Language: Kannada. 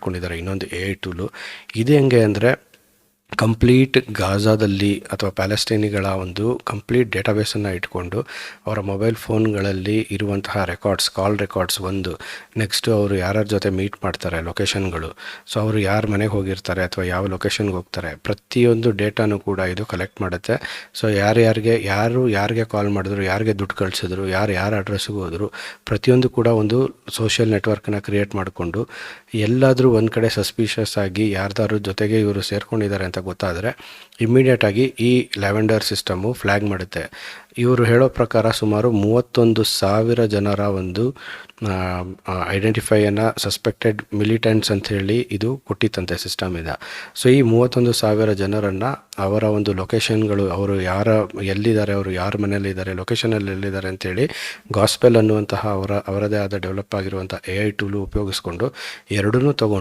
ಮಾಡ್ಕೊಂಡಿದ್ದಾರೆ ಇನ್ನೊಂದು AI ಟೂಲು. ಇದು ಹೆಂಗೆ ಅಂದರೆ ಕಂಪ್ಲೀಟ್ ಗಾಜಾದಲ್ಲಿ ಅಥವಾ ಪ್ಯಾಲೆಸ್ಟೈನಿಗಳ ಒಂದು ಕಂಪ್ಲೀಟ್ ಡೇಟಾಬೇಸನ್ನು ಇಟ್ಕೊಂಡು ಅವರ ಮೊಬೈಲ್ ಫೋನ್ಗಳಲ್ಲಿ ಇರುವಂತಹ ರೆಕಾರ್ಡ್ಸ್, ಕಾಲ್ ರೆಕಾರ್ಡ್ಸ್ ಒಂದು, ನೆಕ್ಸ್ಟು ಅವರು ಯಾರ್ಯಾರ ಜೊತೆ ಮೀಟ್ ಮಾಡ್ತಾರೆ, ಲೊಕೇಶನ್ಗಳು, ಸೊ ಅವರು ಯಾರ ಮನೆಗೆ ಹೋಗಿರ್ತಾರೆ ಅಥವಾ ಯಾವ ಲೊಕೇಶನ್ಗೆ ಹೋಗ್ತಾರೆ, ಪ್ರತಿಯೊಂದು ಡೇಟಾನು ಕೂಡ ಇದು ಕಲೆಕ್ಟ್ ಮಾಡುತ್ತೆ. ಸೊ ಯಾರಿಗೆ ಕಾಲ್ ಮಾಡಿದ್ರು, ಯಾರಿಗೆ ದುಡ್ಡು ಕಳಿಸಿದ್ರು, ಯಾರ ಅಡ್ರೆಸ್ಸಿಗೆ ಹೋದರು, ಪ್ರತಿಯೊಂದು ಕೂಡ ಒಂದು ಸೋಷಿಯಲ್ ನೆಟ್ವರ್ಕನ್ನು ಕ್ರಿಯೇಟ್ ಮಾಡಿಕೊಂಡು ಎಲ್ಲಾದರೂ ಒಂದು ಕಡೆ ಸಸ್ಪಿಷಿಯಸ್ ಆಗಿ ಯಾರ್ದಾರು ಜೊತೆಗೆ ಇವರು ಸೇರ್ಕೊಂಡಿದ್ದಾರೆ ಅಂತ ಗೊತ್ತಾದರೆ ಇಮ್ಮಿಡಿಯೇಟಾಗಿ ಈ ಲ್ಯಾವೆಂಡರ್ ಸಿಸ್ಟಮು ಫ್ಲ್ಯಾಗ್ ಮಾಡುತ್ತೆ. ಇವರು ಹೇಳೋ ಪ್ರಕಾರ ಸುಮಾರು 31,000 ಜನರ ಒಂದು ಐಡೆಂಟಿಫೈಯನ್ನು ಸಸ್ಪೆಕ್ಟೆಡ್ ಮಿಲಿಟೆಂಟ್ಸ್ ಅಂಥೇಳಿ ಇದು ಕೊಟ್ಟಿತ್ತಂತೆ ಸಿಸ್ಟಮಿಂದ. ಸೊ ಈ 31,000 ಜನರನ್ನು ಅವರ ಒಂದು ಲೊಕೇಶನ್ಗಳು, ಅವರು ಎಲ್ಲಿದ್ದಾರೆ, ಅವರು ಯಾರ ಮನೆಯಲ್ಲಿದ್ದಾರೆ, ಲೊಕೇಶನಲ್ಲಿ ಎಲ್ಲಿದ್ದಾರೆ ಅಂಥೇಳಿ ಗಾಸ್ಪೆಲ್ ಅನ್ನುವಂತಹ ಅವರದೇ ಆದ ಡೆವಲಪ್ ಆಗಿರುವಂಥ AI ಟೂಲು ಉಪಯೋಗಿಸ್ಕೊಂಡು ಎರಡನ್ನೂ ತೊಗೊಂಡು